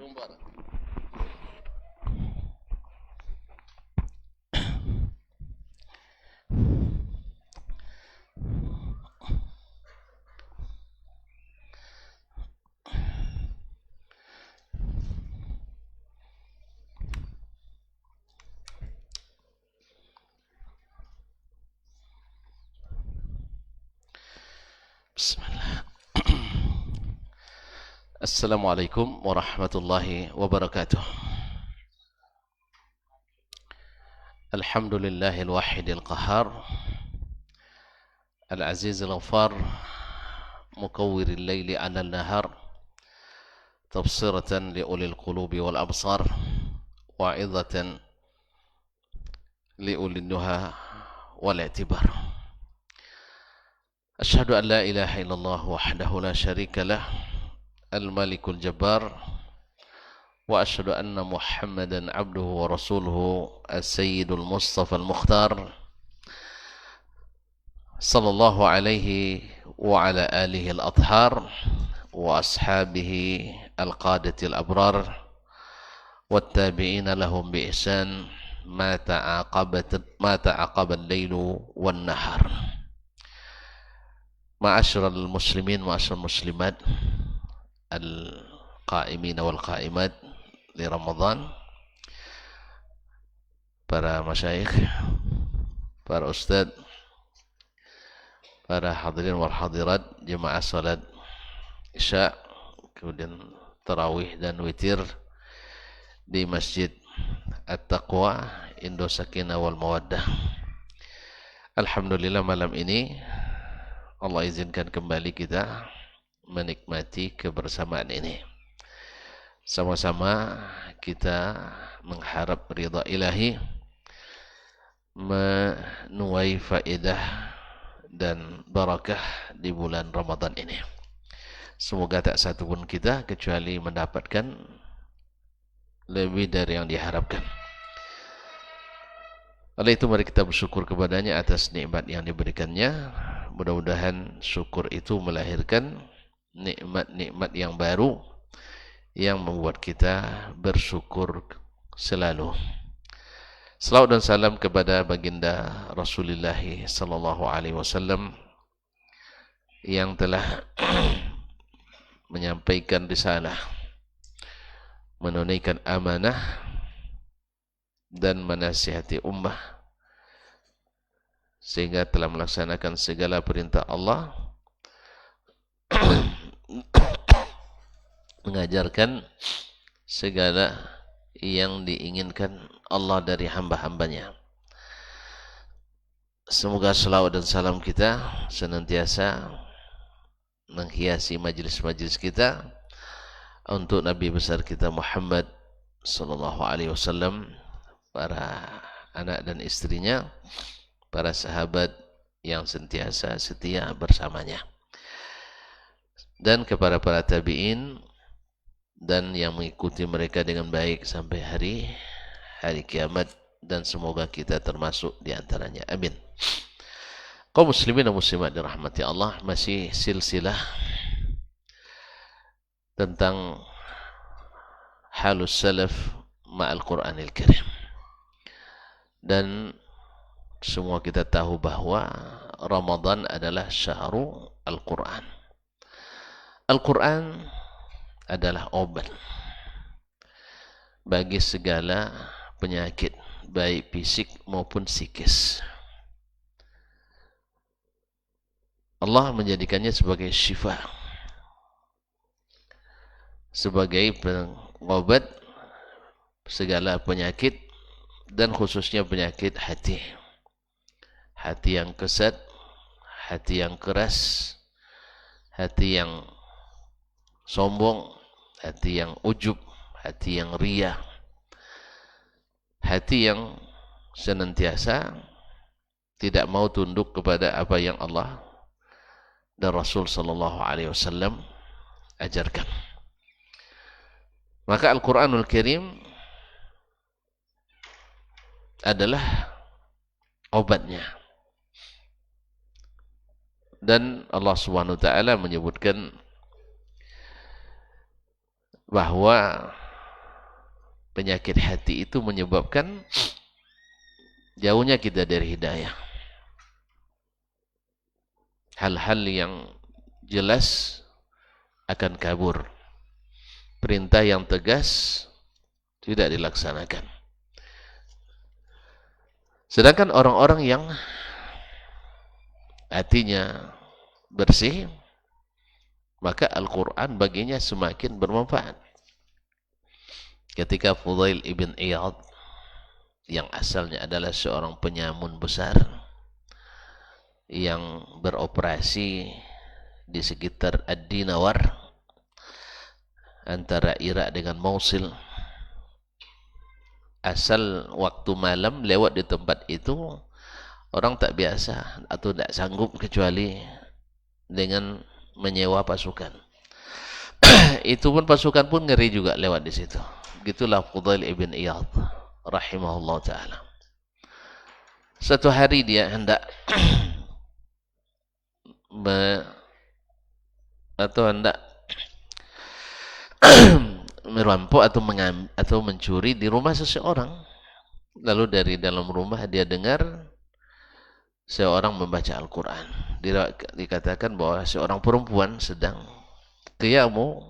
Bismillah. Assalamualaikum warahmatullahi wabarakatuh. Alhamdulillahil wahidil qahar, al-azizil ghafar, mukawwiril laili 'alal nahar, tafsiratan liulil qulubi wal absar, wa'idhatan liulil nuha wal i'tibar. Asyhadu an la ilaha illallah wahdahu la syarika lah, al-malikul jabbar, wa asyhadu anna muhammadan abduhu wa rasuluhu as-sayyidul mustafa al-mukhtar sallallahu alaihi wa ala alihi al-athhar wa ashabihi al-qadati al-abrar wattabi'ina lahum bi ihsan ma ta'aqaba al-lailu wan nahar. Ma'asyiral muslimin, ma'asyiral muslimat, al-qa'imin wal qa'imat li Ramadan, para masyayikh, para ustadz, para hadirin wal hadirat, jemaah salat Isya, kemudian tarawih dan witir di Masjid At-Taqwa Indo Sakinah wal Mawaddah. Alhamdulillah, malam ini Allah izinkan kembali kita menikmati kebersamaan ini. Sama-sama kita mengharap ridha ilahi, menuai faedah dan barakah di bulan Ramadan ini. Semoga tak satu pun kita kecuali mendapatkan lebih dari yang diharapkan. Oleh itu mari kita bersyukur kepadanya atas nikmat yang diberikannya. Mudah-mudahan syukur itu melahirkan nikmat-nikmat yang baru yang membuat kita bersyukur selalu. Salawat dan salam kepada baginda Rasulullah sallallahu alaihi wasallam yang telah menyampaikan risalah, menunaikan amanah dan menasihati ummah, sehingga telah melaksanakan segala perintah Allah, mengajarkan segala yang diinginkan Allah dari hamba-hambanya. Semoga selawat dan salam kita senantiasa menghiasi majlis-majlis kita untuk Nabi besar kita Muhammad sallallahu alaihi wasallam, para anak dan istrinya, para sahabat yang sentiasa setia bersamanya, dan kepada para tabi'in dan yang mengikuti mereka dengan baik sampai hari kiamat, dan semoga kita termasuk di antaranya. Amin. Kaum muslimin dan muslimat dirahmati Allah, masih silsilah tentang halus salaf ma'al Qur'anil Karim. Dan semua kita tahu bahwa Ramadan adalah syahrul Al-Quran. Al-Quran adalah obat bagi segala penyakit, baik fisik maupun psikis. Allah menjadikannya sebagai syifa, sebagai pengobat segala penyakit, dan khususnya penyakit hati. Hati yang kesat, hati yang keras, hati yang sombong, hati yang ujub, hati yang riya, hati yang senantiasa tidak mau tunduk kepada apa yang Allah dan Rasul sallallahu alaihi wasallam ajarkan. Maka Al-Quranul Karim adalah obatnya. Dan Allah Subhanahu wa taala menyebutkan bahwa penyakit hati itu menyebabkan jauhnya kita dari hidayah. Hal-hal yang jelas akan kabur. Perintah yang tegas tidak dilaksanakan. Sedangkan orang-orang yang hatinya bersih, maka Al-Quran baginya semakin bermanfaat. Ketika Fudail ibn Iyad yang asalnya adalah seorang penyamun besar yang beroperasi di sekitar Ad-Dinawar antara Irak dengan Mosul, asal waktu malam lewat di tempat itu orang tak biasa atau tak sanggup kecuali dengan menyewa pasukan. Itu pun pasukan pun ngeri juga lewat di situ. Gitulah Fudail ibn Iyad rahimahullah ta'ala. Satu hari dia hendak hendak merampok atau mencuri di rumah seseorang. Lalu dari dalam rumah dia dengar seorang membaca Al-Quran. Dikatakan bahwa seorang perempuan sedang qiyamu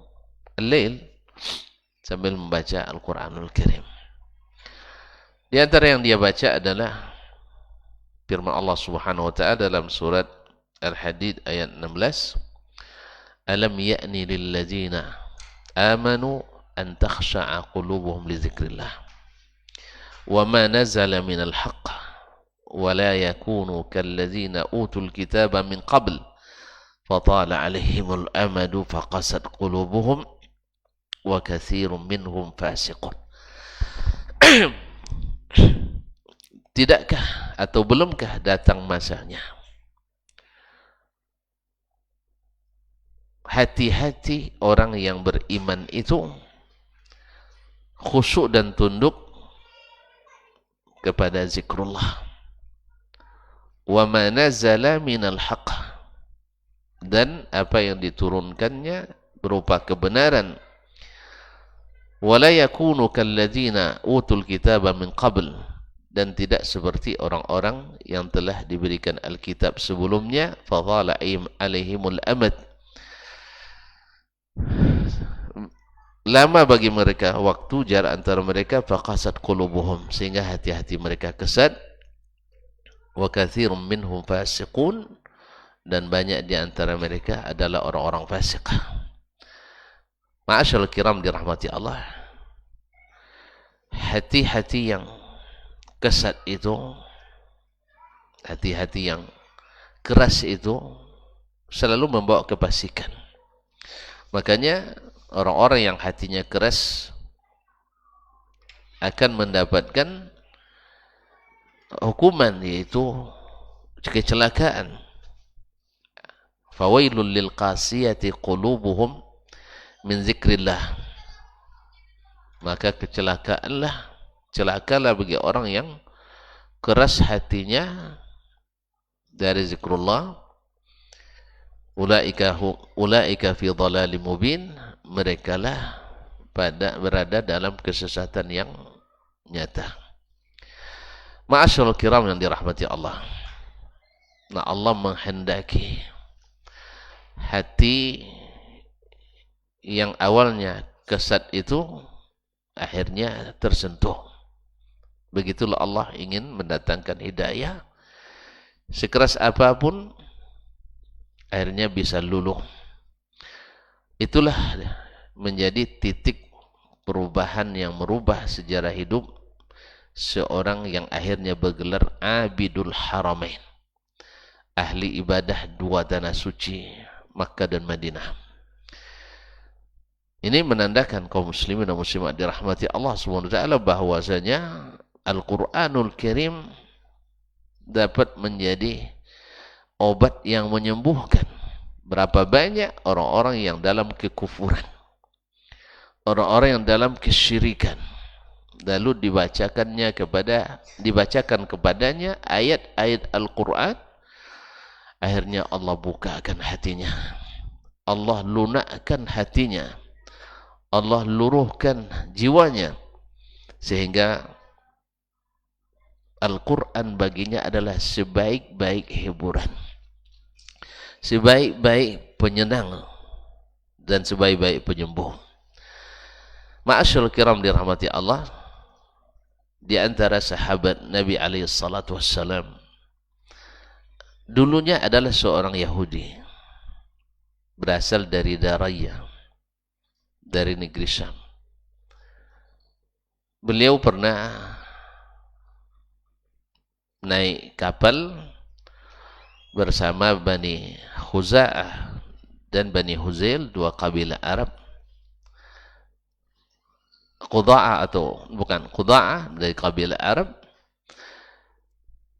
al-lail sambil membaca Al-Quranul Karim. Di antara yang dia baca adalah firman Allah Subhanahu wa taala dalam surat Al-Hadid ayat 16, alam ya'ni lil ladzina amanu an takhsha'a qulubuhum li dzikrillah wa ma nazala minal haqq wa la yakunu kal ladzina utul kitaba min qabl fatala 'alaihimul amadu faqasat qulubuhum wa katsirun minhum fasiqun. Tidakkah atau belumkah datang masanya hati-hati orang yang beriman itu khusyuk dan tunduk kepada zikrullah, wa ma nazala minal haqq, dan apa yang diturunkannya berupa kebenaran, wa la yakunu kalladzina utul kitaba min qabl, dan tidak seperti orang-orang yang telah diberikan Alkitab sebelumnya, fadhala alaihimul amad, lama bagi mereka waktu jarak antara mereka, faqasat qulubuhum, sehingga hati-hati mereka kesat, wa katsirun minhum fasiqun, dan banyak di antara mereka adalah orang-orang fasik. Ma'asyarul kiram dirahmati Allah, hati-hati yang kesat itu, hati-hati yang keras itu selalu membawa kefasikan. Makanya orang-orang yang hatinya keras akan mendapatkan hukuman, yaitu kecelakaan. Fawailul lil qasiyati qulubuhum min zikrillah, maka celakalah bagi orang yang keras hatinya dari zikrullah. Ulaika fi dhalalim mubin, merekalah berada dalam kesesatan yang nyata. Ma'asyarul kiram yang dirahmati Allah. Nah, Allah menghendaki hati yang awalnya kesat itu akhirnya tersentuh. Begitulah Allah ingin mendatangkan hidayah. Sekeras apapun akhirnya bisa luluh. Itulah menjadi titik perubahan yang merubah sejarah hidup seorang yang akhirnya bergelar Abidul Haramain, ahli ibadah dua tanah suci Makkah dan Madinah. Ini menandakan kaum muslimin dan muslimat dirahmati Allah Subhanahu wa taala bahwasanya Al-Qur'anul Karim dapat menjadi obat yang menyembuhkan. Berapa banyak orang-orang yang dalam kekufuran, orang-orang yang dalam kesyirikan, lalu dibacakan kepadanya ayat-ayat Al-Quran, akhirnya Allah bukakan hatinya, Allah lunakkan hatinya, Allah luruhkan jiwanya, Sehingga Al-Quran baginya adalah sebaik-baik hiburan, sebaik-baik penyenang, dan sebaik-baik penyembuh. Ma'asyarul kiram dirahmati Allah, di antara sahabat Nabi alaihi salatu wassalam dulunya adalah seorang Yahudi, berasal dari Daraya, dari negeri Syam. Beliau pernah naik kapal bersama Bani Khuza'ah dan Bani Huzail, dua kabilah Arab. Quda'ah atau bukan Quda'ah dari kabilah Arab.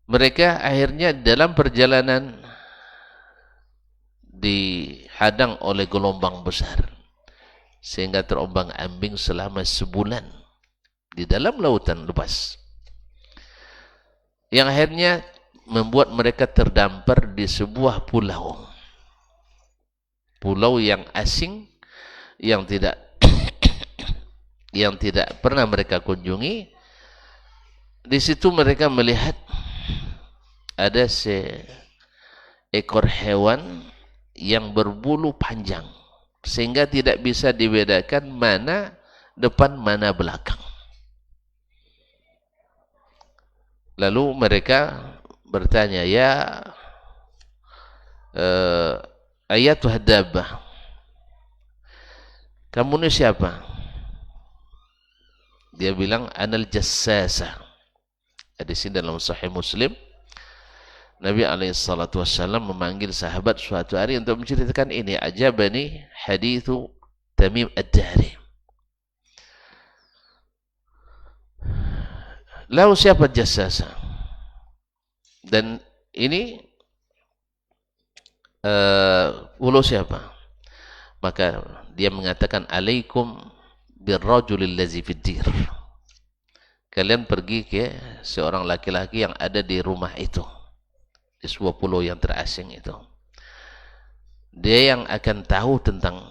Mereka akhirnya dalam perjalanan dihadang oleh gelombang besar sehingga terombang-ambing selama sebulan di dalam lautan luas, yang akhirnya membuat mereka terdampar di sebuah pulau yang asing, yang tidak pernah mereka kunjungi. Di situ mereka melihat ada seekor hewan yang berbulu panjang sehingga tidak bisa dibedakan mana depan mana belakang. Lalu mereka bertanya, ya ayatuh dabbah, kamu ini siapa? Dia bilang, anal jassasa. Di sini dalam Sahih Muslim, Nabi alaihissalatu wassalam memanggil sahabat suatu hari untuk menceritakan ini. Ajabani hadithu Tamim ad-Dari. Lalu siapa jassasa? Dan ini pulau siapa? Maka dia mengatakan, alaikum birrajulil ladzi fid dir. Kalian pergi ke seorang laki-laki yang ada di rumah itu, di sebuah pulau yang terasing itu. Dia yang akan tahu tentang,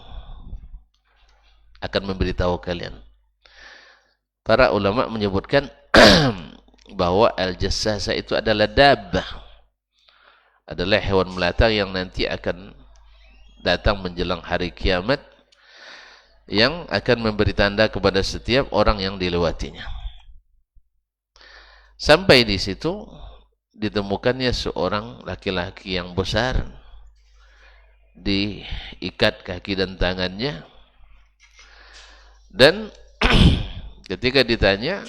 akan memberitahu kalian. Para ulama menyebutkan bahwa al-jassasa itu adalah dabbah, adalah hewan melata yang nanti akan datang menjelang hari kiamat, yang akan memberi tanda kepada setiap orang yang dilewatinya. Sampai di situ ditemukannya seorang laki-laki yang besar, diikat kaki dan tangannya, dan ketika ditanya,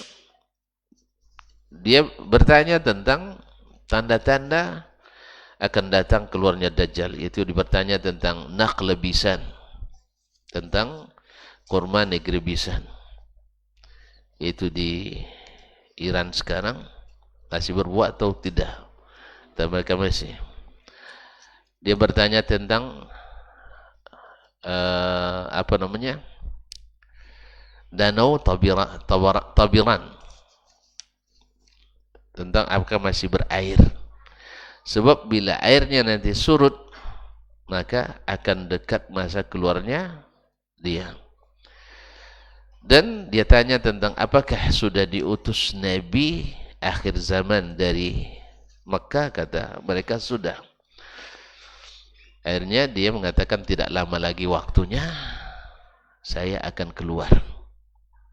dia bertanya tentang tanda-tanda akan datang keluarnya Dajjal. Itu bertanya tentang naql bisan, tentang kurma negeri Bisan, itu di Iran sekarang. Masih berbuat atau tidak? Dan mereka masih. Dia bertanya tentang apa namanya, danau Tabiran, tentang apakah masih berair. Sebab bila airnya nanti surut, maka akan dekat masa keluarnya dia. Dan dia tanya tentang apakah sudah diutus Nabi akhir zaman dari Mekah. Kata mereka sudah. Akhirnya dia mengatakan, tidak lama lagi waktunya saya akan keluar.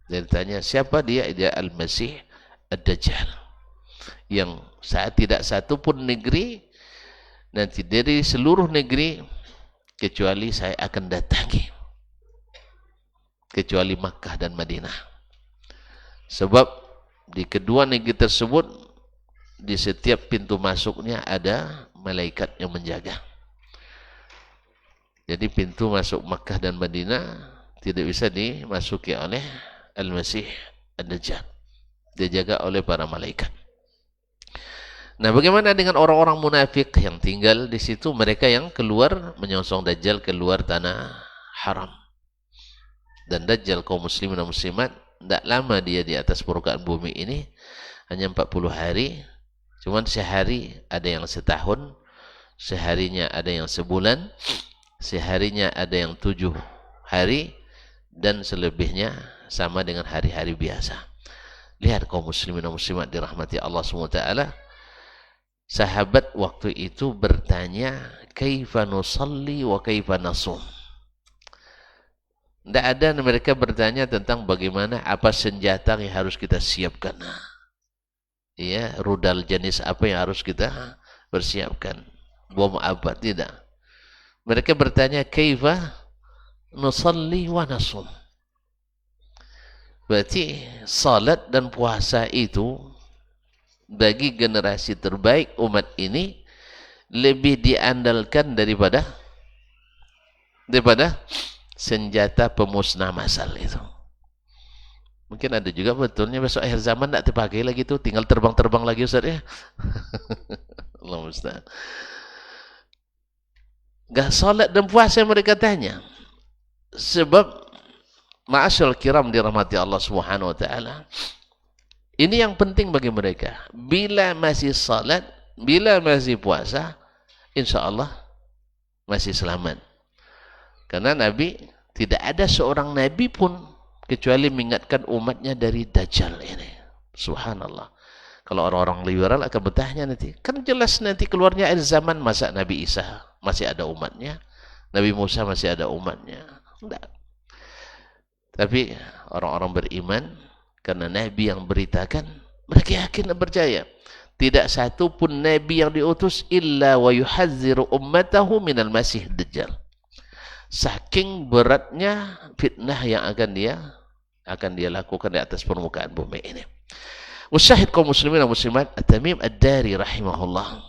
Dia tanya, siapa dia? Dia Al-Masih Ad-Dajjal, yang saat tidak satu pun negeri nanti dari seluruh negeri kecuali saya akan datangi, kecuali Makkah dan Madinah. Sebab di kedua negeri tersebut, di setiap pintu masuknya ada malaikat yang menjaga. Jadi pintu masuk Makkah dan Madinah tidak bisa dimasuki oleh Al-Masih Ad-Dajjal. Dijaga oleh para malaikat. Nah, bagaimana dengan orang-orang munafik yang tinggal di situ? Mereka yang keluar menyongsong Dajjal keluar tanah haram. Dan Dajjal kaum muslimin dan muslimat, tidak lama dia di atas permukaan bumi ini, hanya 40 hari. Cuman sehari ada yang setahun, seharinya ada yang sebulan, seharinya ada yang 7 hari, dan selebihnya sama dengan hari-hari biasa. Lihat kaum muslimin dan muslimat dirahmati Allah SWT. Sahabat waktu itu bertanya, kaifa nusalli wa kaifa nasum. Tidak ada mereka bertanya tentang bagaimana, apa senjata yang harus kita siapkan. Ya, rudal jenis apa yang harus kita persiapkan. Bom apa, tidak. Mereka bertanya, kaifa nusalli wa nasum. Berarti salat dan puasa itu bagi generasi terbaik umat ini lebih diandalkan daripada senjata pemusnah massal itu. Mungkin ada juga betulnya besok akhir zaman tidak dipakai lagi tuh, tinggal terbang-terbang lagi Ustaz ya. Allah musta'an. Gak salat dan puasa mereka tanya. Sebab ma'asyal kiram dirahmati Allah Subhanahu wa taala. Ini yang penting bagi mereka. Bila masih salat, bila masih puasa, insyaallah masih selamat. Karena Nabi, tidak ada seorang Nabi pun kecuali mengingatkan umatnya dari Dajjal ini. Subhanallah. Kalau orang-orang liberal akan bertanya nanti, kan jelas nanti keluarnya akhir zaman, masa Nabi Isa masih ada umatnya, Nabi Musa masih ada umatnya. Tidak. Tapi orang-orang beriman, karena Nabi yang beritakan, mereka yakin dan percaya. Tidak satu pun Nabi yang diutus illa wa yuhadziru ummatahu minal masih Dajjal. Saking beratnya fitnah yang akan dia lakukan di atas permukaan bumi ini. Musyahid kaum muslimin dan muslimat, At-Tamim Ad-Dari rahimahullah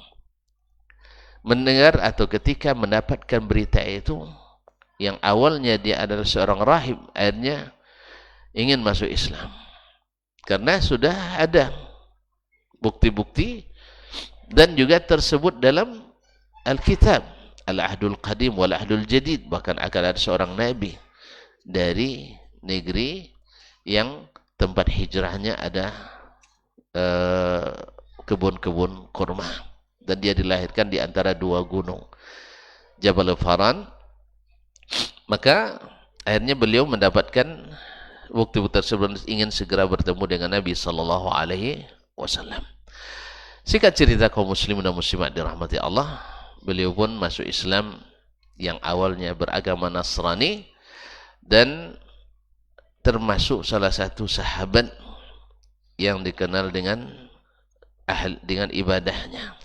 mendengar atau ketika mendapatkan berita itu, yang awalnya dia adalah seorang rahib, akhirnya ingin masuk Islam karena sudah ada bukti-bukti dan juga tersebut dalam Alkitab, Al-Ahdul Qadim wal Ahdul Jadid. Bahkan akan ada seorang nabi dari negeri yang tempat hijrahnya ada kebun-kebun kurma, dan dia dilahirkan di antara dua gunung, Jabal Faran. Maka akhirnya beliau mendapatkan bukti-bukti tersebut, ingin segera bertemu dengan Nabi sallallahu alaihi wasallam. Singkat cerita kaum muslimin dan muslimat dirahmati Allah, beliau pun masuk Islam yang awalnya beragama Nasrani dan termasuk salah satu sahabat yang dikenal dengan ibadahnya,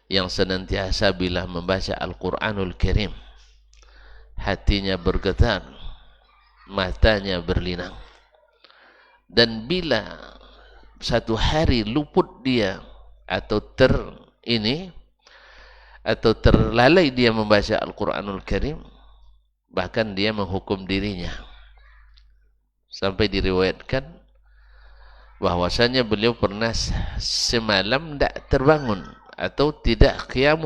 yang senantiasa bila membaca Al-Quranul Karim hatinya bergetar, matanya berlinang, dan bila satu hari luput dia atau terlalai dia membaca Al-Quranul Karim, bahkan dia menghukum dirinya sampai diriwayatkan bahwasanya beliau pernah semalam tidak terbangun atau tidak qiyam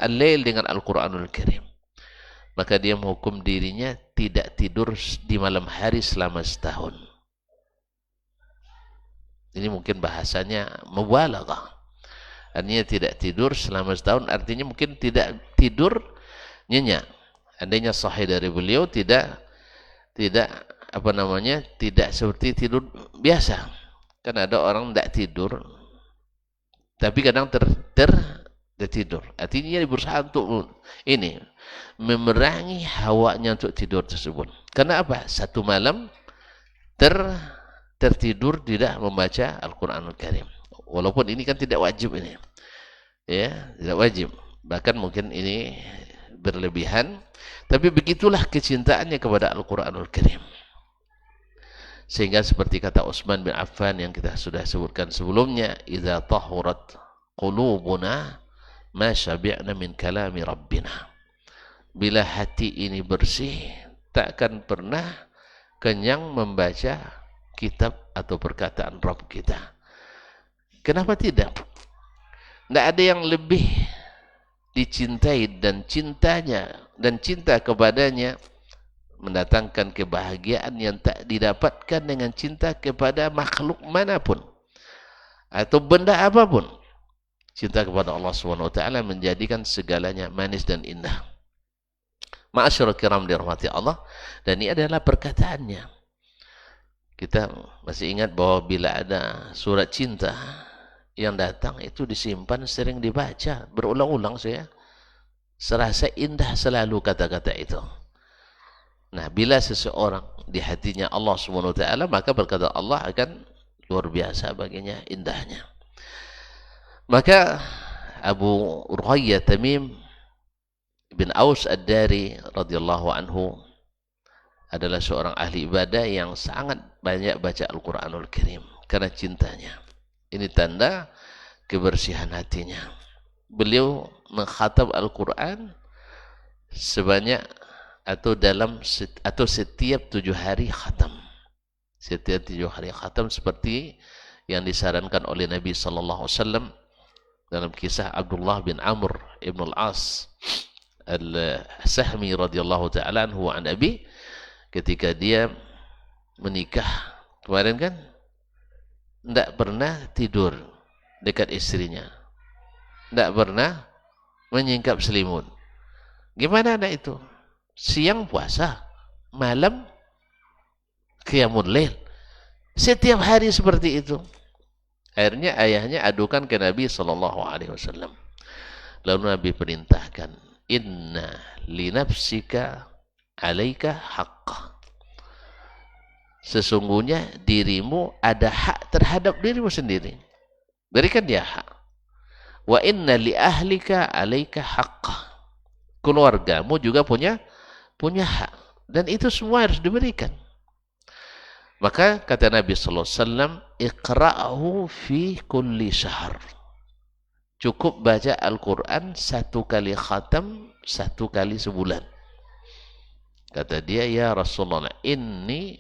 al-lail dengan Al-Quranul Karim. Maka dia menghukum dirinya tidak tidur di malam hari selama setahun. Ini mungkin bahasanya mubalaghah. Artinya tidak tidur selama setahun, artinya mungkin tidak tidur nyenyak. Andainya sahih dari beliau tidak seperti tidur biasa. Kan ada orang tidak tidur tapi kadang tertidur. Artinya dia berusaha untuk memerangi hawanya untuk tidur tersebut. Karena apa? Satu malam tertidur tidak membaca Al-Quranul Karim. Walaupun ini kan tidak wajib ini. Ya, tidak wajib. Bahkan mungkin ini berlebihan, tapi begitulah kecintaannya kepada Al-Quranul Karim. Sehingga seperti kata Utsman bin Affan yang kita sudah sebutkan sebelumnya, idza tahurat qulubuna ma syabi'na min kalami rabbina. Bila hati ini bersih, takkan pernah kenyang membaca kitab atau perkataan Rabb kita. Kenapa tidak? Tidak ada yang lebih dicintai dan cintanya dan cinta kepadanya mendatangkan kebahagiaan yang tak didapatkan dengan cinta kepada makhluk manapun atau benda apapun. Cinta kepada Allah SWT menjadikan segalanya manis dan indah. Ma'asyiral kiram dirahmati Allah, dan ini adalah perkataannya. Kita masih ingat bahwa bila ada surat cinta yang datang itu disimpan, sering dibaca berulang-ulang, saya serasa indah selalu kata-kata itu. Nah, bila seseorang di hatinya Allah SWT, maka berkata Allah akan luar biasa baginya indahnya. Maka Abu Ruqayyah Tamim bin Aus Ad-Dari radhiyallahu anhu adalah seorang ahli ibadah yang sangat banyak baca Al-Quranul Karim karena cintanya. Ini tanda kebersihan hatinya. Beliau mengkhatam Al-Quran sebanyak atau setiap 7 hari khatam. Setiap 7 hari khatam seperti yang disarankan oleh Nabi sallallahu alaihi wasallam dalam kisah Abdullah bin Amr ibn al-As al-Sahmi radhiyallahu ta'ala anhu an Abi, ketika dia menikah kemarin kan tidak pernah tidur dekat istrinya, tidak pernah menyingkap selimut. Gimana ada itu? Siang puasa, malam qiyamul lail, setiap hari seperti itu. Akhirnya ayahnya adukan ke Nabi SAW. Lalu Nabi perintahkan, inna li nafsika alaika haqqa. Sesungguhnya dirimu ada hak terhadap dirimu sendiri. Berikan dia hak. Wa inna li ahlika alaika haqqa. Keluargamu juga punya hak. Dan itu semua harus diberikan. Maka kata Nabi sallallahu alaihi wasallam, iqra'hu fi kulli syahr. Cukup baca Al-Qur'an 1 kali khatam, 1 kali sebulan. Kata dia, ya Rasulullah, inni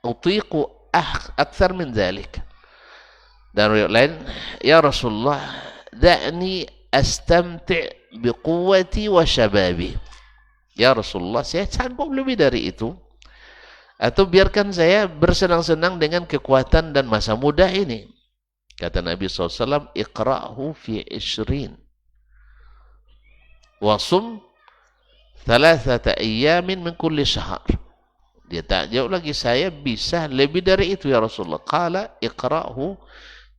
utiqu akthar min dhalik. Dan riwayat lain, ya Rasulullah, da'ni astamti' biquwwati wa syababi. Ya Rasulullah, saya sanggup lebih dari itu. Atau biarkan saya bersenang-senang dengan kekuatan dan masa muda ini. Kata Nabi SAW, iqra'hu fi 20. Wasum 3 ayyamin min kulli syahr. Dia tak jauh lagi, saya bisa lebih dari itu ya Rasulullah. Qala iqra'hu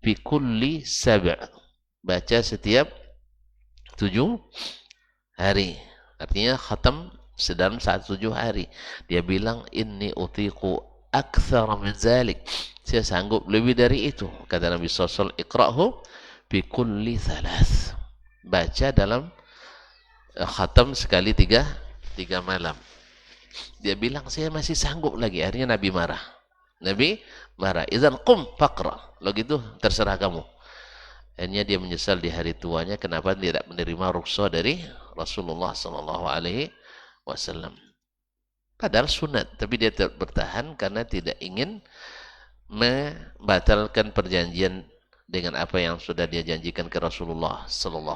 fi kulli 7. Baca setiap 7 hari. Artinya khatam sedang 7 hari. Dia bilang, inni utiqu akthar min zalik. Saya sanggup lebih dari itu. Kata Nabi SAW, iqra'hu bi kulli 3. Baca dalam khatam sekali 3 malam. Dia bilang, saya masih sanggup lagi. Akhirnya Nabi marah. Nabi marah. Idzan qum faqra. Lalu gitu, terserah kamu. Akhirnya dia menyesal di hari tuanya kenapa tidak menerima rukhsah dari Rasulullah SAW. Padahal sunat, tapi dia tetap bertahan karena tidak ingin membatalkan perjanjian dengan apa yang sudah dia janjikan ke Rasulullah SAW.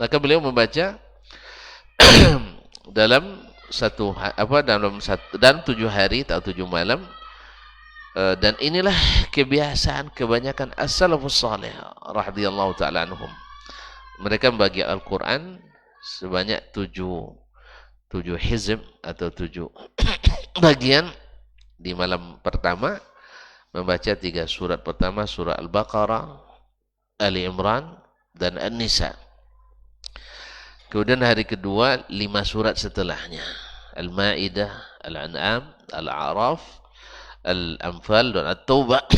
Maka beliau membaca dalam 7 hari atau 7 malam, dan inilah kebiasaan kebanyakan as-salafus salih radhiyallahu ta'ala anhum. Mereka membagi Al-Quran sebanyak 7 hizb atau 7 bagian. Di malam pertama membaca 3 surat pertama, surah Al-Baqarah, Ali Imran, dan An-Nisa. Kemudian hari kedua 5 surat setelahnya, Al-Ma'idah, Al-An'am, Al-A'raf, Al-Anfal, dan At-Taubah.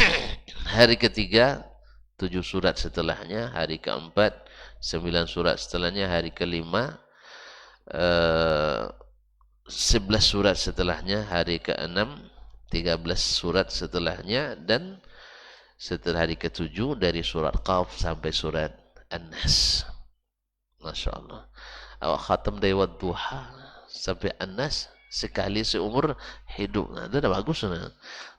Hari ketiga 7 surat setelahnya, hari keempat 9 surat setelahnya, hari kelima 11 surat setelahnya, hari ke-6 13 surat setelahnya, dan setelah hari ke-7 dari surat Qaf sampai surat An-Nas. Masya Allah. Awak khatam dari Wadduha sampai An-Nas sekali seumur hidup. Nah, itu dah bagus. Nah,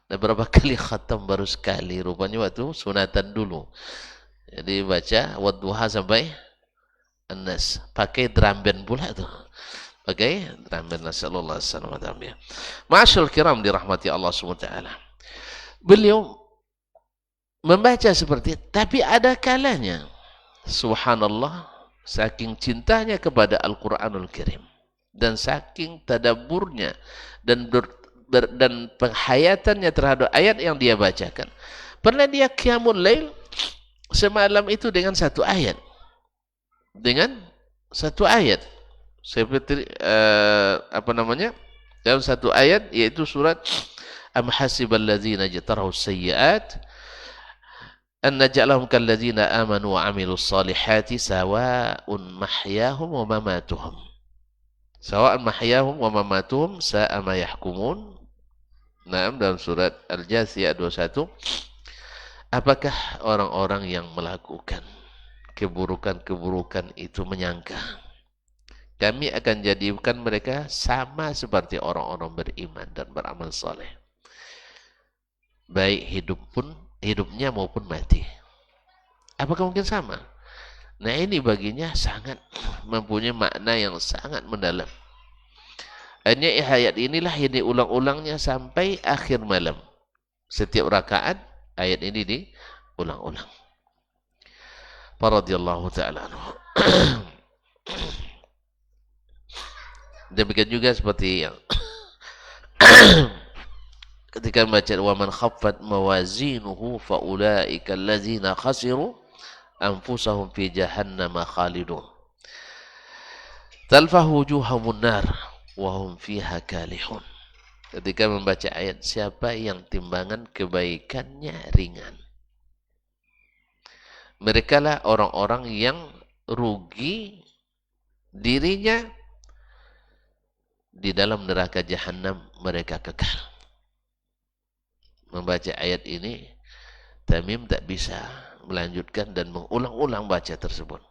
berapa kali khatam baru sekali. Rupanya waktu sunatan dulu. Jadi baca Wadduha sampai An-Nas. Pakai drum band pula tu. Pakai drum band. Nasallallahu alaihi wasallam. Ma'asyul kiram dirahmati Allah SWT. Beliau membaca seperti itu, tapi ada kalanya, subhanallah, saking cintanya kepada Al-Quranul Karim dan saking tadabburnya dan dan penghayatannya terhadap ayat yang dia bacakan. Pernah dia qiyamul lail semalam itu dengan satu ayat. Dengan satu ayat. Seperti dalam satu ayat yaitu surat Am hasibal ladzina jatarahu sayyi'at an naj'alahum kal ladzina amanu wa 'amilus salihati sawa'un mahyahum wa mamatuhum. Sawa'un mahyahum wa mamatuhum sa'a ma yahkumun. Naam, dalam surat Al-Jathiyah 21. Apakah orang-orang yang melakukan keburukan-keburukan itu menyangka kami akan jadikan mereka sama seperti orang-orang beriman dan beramal saleh, baik hidupnya maupun mati? Apakah mungkin sama? Nah, ini baginya sangat mempunyai makna yang sangat mendalam. Hanya ayat inilah yang diulang-ulangnya sampai akhir malam. Setiap rakaat ayat ini diulang-ulang. Radhiyallahu ta'ala anhu. Demikian juga seperti yang ketika membaca wa man khaffat mawazinuhu fa ulaika allazina khasiru anfusahum fi jahannam khalidun talfahu wujuhahum nar wa hum fiha kalihun. Ketika membaca ayat siapa yang timbangan kebaikannya ringan, merekalah orang-orang yang rugi dirinya, di dalam neraka jahanam mereka kekal. Membaca ayat ini, Tamim tak bisa melanjutkan dan mengulang-ulang baca tersebut.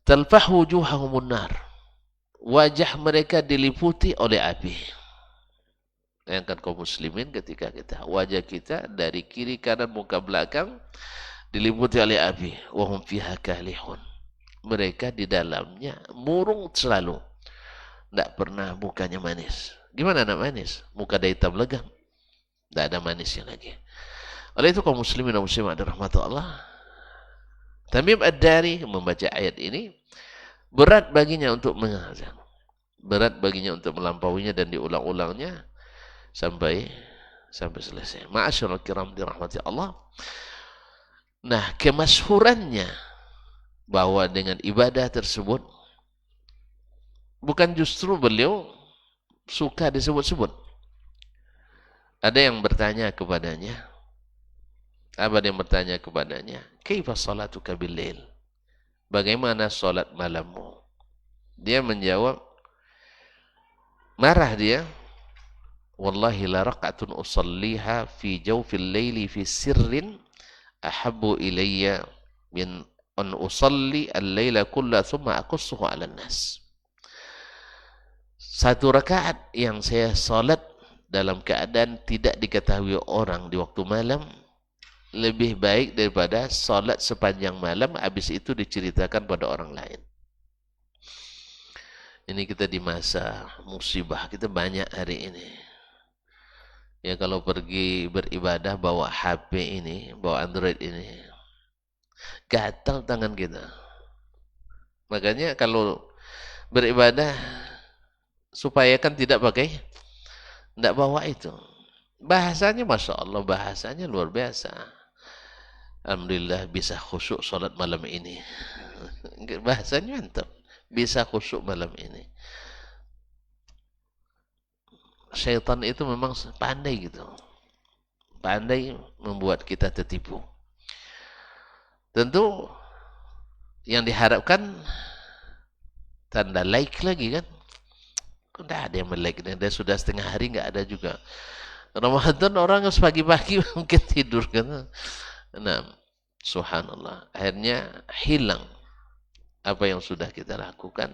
Talfah wujuhahumun nar. Wajah mereka diliputi oleh api. Bayangkan kaum muslimin ketika wajah kita dari kiri kanan muka belakang diliputi oleh api. Wahum fiha kalihun. Mereka di dalamnya murung selalu. Tidak pernah mukanya manis. Gimana nak manis? Muka dah hitam legam. Tidak ada manisnya lagi. Oleh itu kaum muslimin dan muslimat dirahmati Allah, Tamim Ad-Dari membaca ayat ini berat baginya untuk menghafal. Berat baginya untuk melampauinya dan diulang-ulangnya sampai selesai. Ma'asyiral kiram dirahmati Allah. Nah, kemasyhurannya bahwa dengan ibadah tersebut bukan justru beliau suka disebut-sebut. Ada yang bertanya kepadanya. Ada yang bertanya kepadanya, "Kaifa salatuka bil-lail?" Bagaimana salat malammu? Dia menjawab, marah dia, "Wallahi la raq'atun usalliha fi jawfil laili fi sirrin ahabbu ilayya min an usalli al-laila kulla thumma aqussuhu 'ala an-nas." Satu rakaat yang saya salat dalam keadaan tidak diketahui orang di waktu malam lebih baik daripada salat sepanjang malam habis itu diceritakan pada orang lain. Ini kita di masa musibah, kita banyak hari ini. Ya kalau pergi beribadah bawa HP ini, bawa Android ini, gatal tangan kita. Makanya kalau beribadah supaya kan tidak bawa itu. Bahasanya Masya Allah, bahasanya luar biasa. Alhamdulillah bisa khusyuk salat malam ini. Bahasanya mantap, bisa khusyuk malam ini. Syaitan itu memang pandai gitu. Pandai membuat kita tertipu. Tentu yang diharapkan tanda like lagi kan. Tidak ada yang melike, dia sudah setengah hari nggak ada juga. Ramadan orang pagi-pagi mungkin tidur kan. Nah, subhanallah, akhirnya hilang apa yang sudah kita lakukan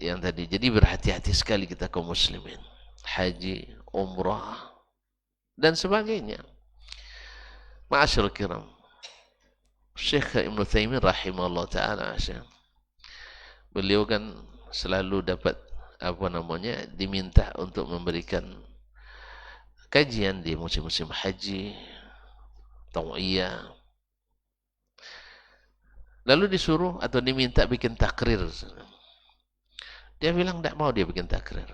yang tadi. Jadi berhati-hati sekali kita kaum muslimin, haji, umrah dan sebagainya. Ma'asyiral kiram, Syekh Ibn Taimin rahimahullah ta'ala, beliau kan selalu dapat diminta untuk memberikan kajian di musim-musim haji, tau'iyah. Lalu disuruh atau diminta bikin takrir. Dia bilang tidak mau dia bikin takrir.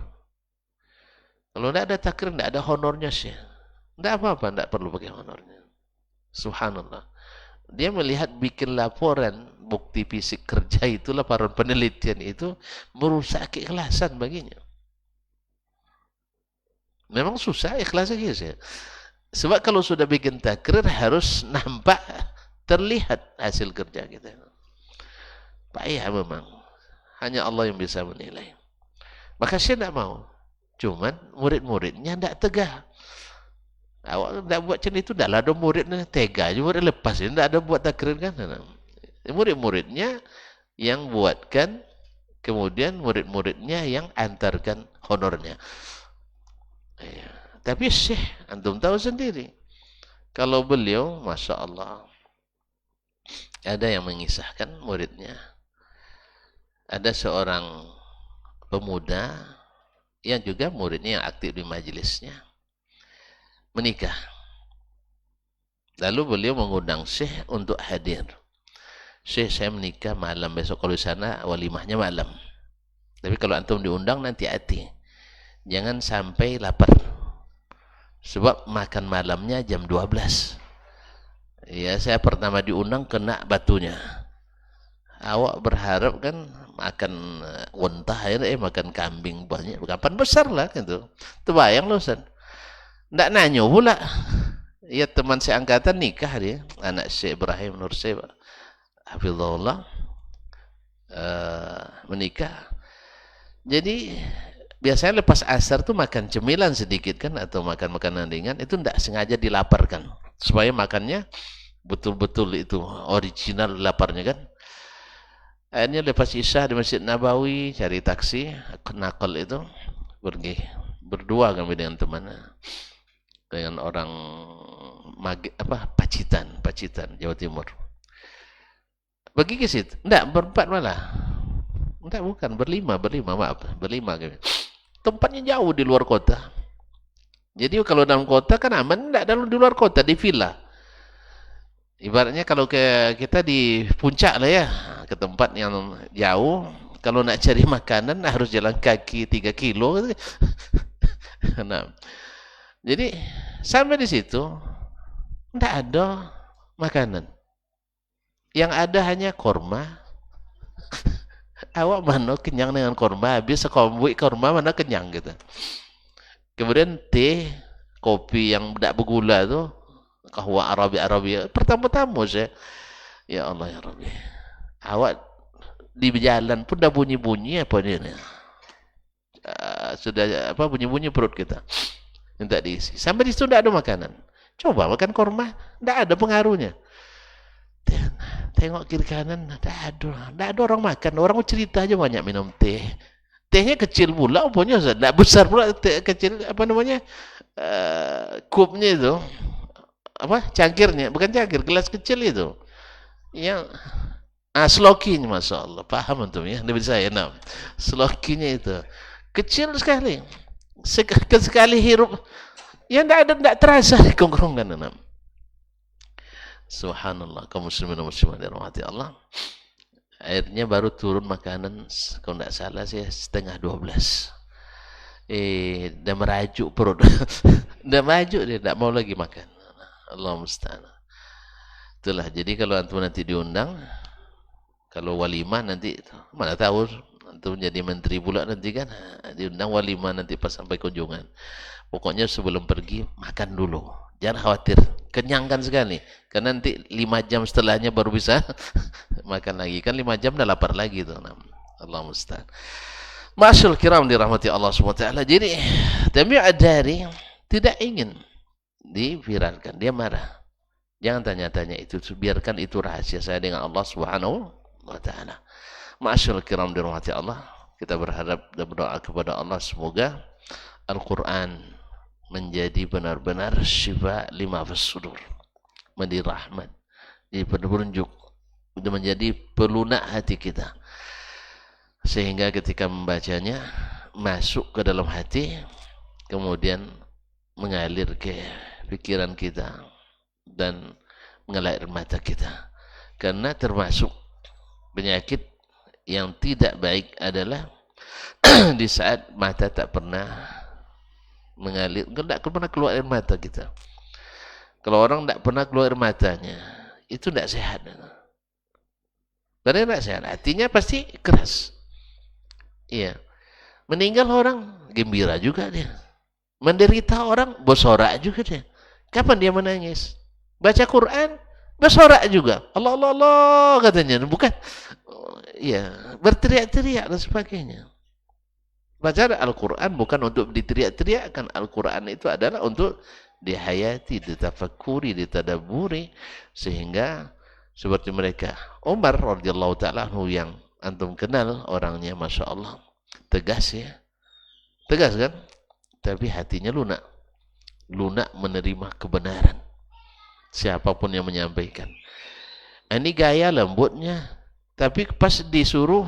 Kalau tidak ada takrir, tidak ada honornya sih. Tidak apa-apa, tidak perlu pakai honornya. Subhanallah. Dia melihat bikin laporan bukti fisik kerja itu, laporan penelitian itu merusak keikhlasan baginya. Memang susah ikhlasnya gitu. Sebab kalau sudah bikin takrir harus nampak, terlihat hasil kerja kita. Payah memang. Hanya Allah yang bisa menilai. Maka saya tidak mau. Cuman murid-muridnya tidak tegak. Awak tidak buat macam itu, tidaklah ada muridnya tega aja, murid lepas ini tidak ada buat takrir kan. Murid-muridnya yang buatkan, kemudian murid-muridnya yang antarkan honornya. Ya. Tapi Syekh, antum tahu sendiri, kalau beliau, Masya Allah, ada yang mengisahkan muridnya, ada seorang pemuda yang juga muridnya yang aktif di majelisnya menikah. Lalu beliau mengundang Syekh untuk hadir. Syekh, saya menikah malam besok, kalau di sana walimahnya malam. Tapi kalau antum diundang nanti hati, jangan sampai lapar. Sebab makan malamnya jam 12. Ya, saya pertama diundang kena batunya. Awak berharap kan makan unta, makan kambing banyak. Kapan besar lah gitu. Terbayang loh, Ustaz. Nggak nanya pula. Ya, teman saya angkatan nikah dia, anak Syekh Ibrahim Nur Syekh Hafizahullah, menikah. Jadi biasanya lepas asar tuh makan cemilan sedikit kan, atau makan makanan ringan, itu tidak sengaja dilaparkan supaya makannya betul-betul itu original laparnya kan. Akhirnya lepas isya di Masjid Nabawi cari taksi nakal itu, pergi berdua kami dengan temannya, dengan orang Pacitan Jawa Timur. Pergi ke situ, enggak, berempat malah. Enggak, bukan, berlima kami. Tempatnya jauh di luar kota. Jadi kalau dalam kota kan aman, enggak, di luar kota, di villa. Ibaratnya kalau kita di puncak lah ya, ke tempat yang jauh, kalau nak cari makanan harus jalan kaki 3 kilo. Nah, jadi sampai di situ enggak ada makanan. Yang ada hanya korma. Awak mana kenyang dengan korma, habis sekombuk korma mana kenyang gitu. Kemudian teh, kopi yang tidak bergula tu, kahwa Arabi. Pertama-tama saya, ya Allah ya Rabbi, awak di jalan pun dah bunyi-bunyi apa ni? Sudah apa bunyi-bunyi perut kita, minta diisi. Sampai di situ tidak ada makanan. Coba makan korma, tidak ada pengaruhnya. Tengok kiri kanan, tidak ada orang makan. Orang cerita aja banyak minum teh. Tehnya kecil pula, punya tidak besar pula, teh kecil apa namanya, kupnya itu, apa cangkirnya, bukan cangkir, gelas kecil itu, yang slokinya, Masya Allah, paham antum ya, dari saya, nah, slokinya itu kecil sekali, sekali hirup, ya tidak terasa di kongkongan, nah. Subhanallah, kaum muslimin dan muslimat dirahmati Allah. Akhirnya baru turun makanan, kalau tidak salah saya 11:30. Dah merajuk perut. Dah merajuk dia, tidak mau lagi makan. Allah musta'an. Itulah, jadi kalau antum nanti diundang, kalau walimah nanti, mana tahu antum jadi menteri pula nanti kan, diundang walimah nanti pas sampai kunjungan. Pokoknya sebelum pergi makan dulu. Jangan khawatir, kenyangkan sekali. Karena nanti 5 jam setelahnya baru bisa makan lagi. Kan 5 jam dah lapar lagi tuh. Allah musta'an. Masyaallah kiram dirahmati Allah SWT. Jadi Tamim Ad-Dari tidak ingin diviralkan. Dia marah. Jangan tanya-tanya itu. Biarkan itu rahasia saya dengan Allah Subhanahu wa ta'ala. Masyaallah kiram dirahmati Allah. Kita berharap dan berdoa kepada Allah semoga Al-Quran menjadi benar-benar syifa lima fis sudur, menjadi rahmat, jadi penunjuk, menjadi pelunak hati kita, sehingga ketika membacanya masuk ke dalam hati, kemudian mengalir ke pikiran kita dan mengalir mata kita. Karena termasuk penyakit yang tidak baik adalah di saat mata tak pernah mengalir, tidak pernah keluar air mata kita. Kalau orang tidak pernah keluar air matanya, itu tidak sehat. Karena tidak sehat, hatinya pasti keras. Iya. Meninggal orang, gembira juga dia. Menderita orang, bersorak juga dia. Kapan dia menangis? Baca Quran, bersorak juga. Allah, Allah, Allah, katanya. Bukan, iya, berteriak-teriak dan sebagainya. Baca Al-Quran bukan untuk diteriak-teriakkan. Al-Quran itu adalah untuk dihayati, ditafakuri, ditadaburi, sehingga seperti mereka. Umar radhiyallahu ta'ala yang antum kenal orangnya, Masya Allah, tegas ya, tegas kan, tapi hatinya lunak, lunak menerima kebenaran siapapun yang menyampaikan. Ini gaya lembutnya, tapi pas disuruh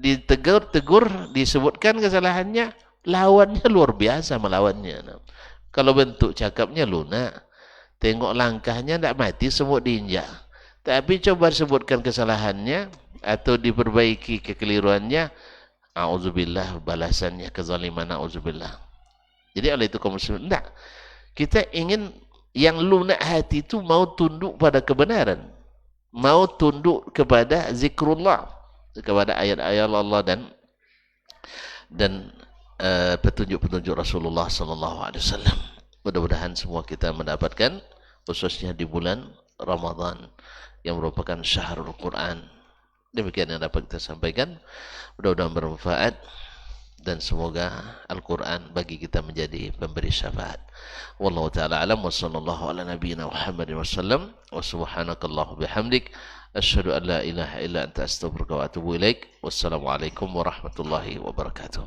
ditegur, disebutkan kesalahannya, lawannya luar biasa melawannya. Kalau bentuk cakapnya lunak, tengok langkahnya tidak mati, semut diinjak. Tapi coba sebutkan kesalahannya atau diperbaiki kekeliruannya, a'udzubillah, balasannya kezaliman, a'udzubillah. Jadi oleh itu kaum muslimin, tidak, kita ingin yang lunak hati itu mau tunduk pada kebenaran, mau tunduk kepada zikrullah, kepada ayat-ayat Allah dan petunjuk-petunjuk Rasulullah sallallahu alaihi wasallam. Mudah-mudahan semua kita mendapatkan, khususnya di bulan Ramadan yang merupakan syahrul Quran. Demikian yang dapat kita sampaikan. Mudah-mudahan bermanfaat dan semoga Al-Quran bagi kita menjadi pemberi syafaat. Wallahu ta'ala alam wa sallallahu ala nabiyyina Muhammadin wa sallam wa subhanakallahu bihamdik asyhadu an la ilaha illa anta astaghfiruka wa atubu ilaik. Wassalamualaikum warahmatullahi wabarakatuh.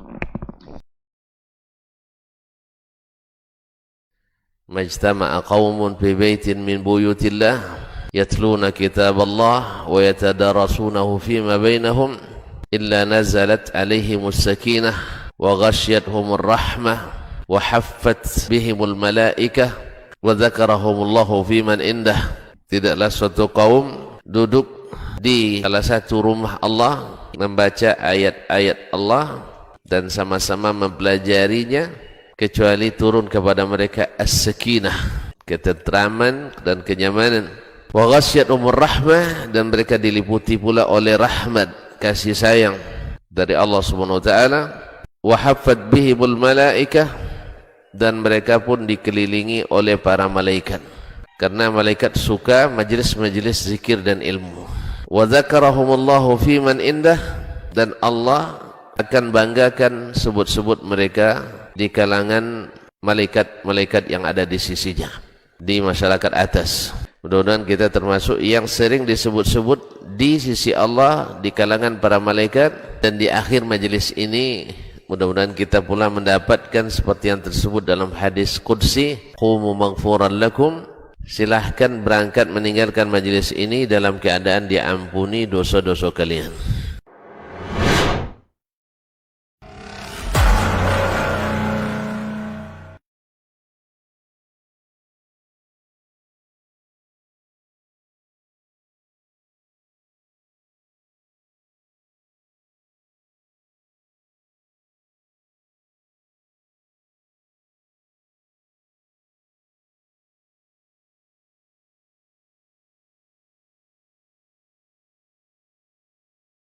Majtama'a qaumun fi baitin min buyutillah يتلون كتاب الله ويتدارسونه فيما بينهم إلا نزلت عليهم السكينة وغشيتهم الرحمة وحفت بهم الملائكة وذكرهم الله في من عنده. Tidaklah suatu kaum duduk di salah satu rumah Allah membaca ayat-ayat Allah dan sama-sama mempelajarinya kecuali turun kepada mereka as-sakinah, ketentraman dan kenyamanan. Wa ghasyiyatuhumur rahmah, dan mereka diliputi pula oleh rahmat, kasih sayang dari Allah Subhanahu wa taala. Wa haffat bihimul malaikah, dan mereka pun dikelilingi oleh para malaikat, karena malaikat suka majlis-majlis zikir dan ilmu. Wa dzakarahumullahu fi man indah, dan Allah akan banggakan sebut-sebut mereka di kalangan malaikat-malaikat yang ada di sisinya, di masyarakat atas. Mudah-mudahan kita termasuk yang sering disebut-sebut di sisi Allah, di kalangan para malaikat, dan di akhir majelis ini mudah-mudahan kita pula mendapatkan seperti yang tersebut dalam hadis qudsi, qumu maghfuran lakum, silahkan berangkat meninggalkan majelis ini dalam keadaan diampuni dosa-dosa kalian.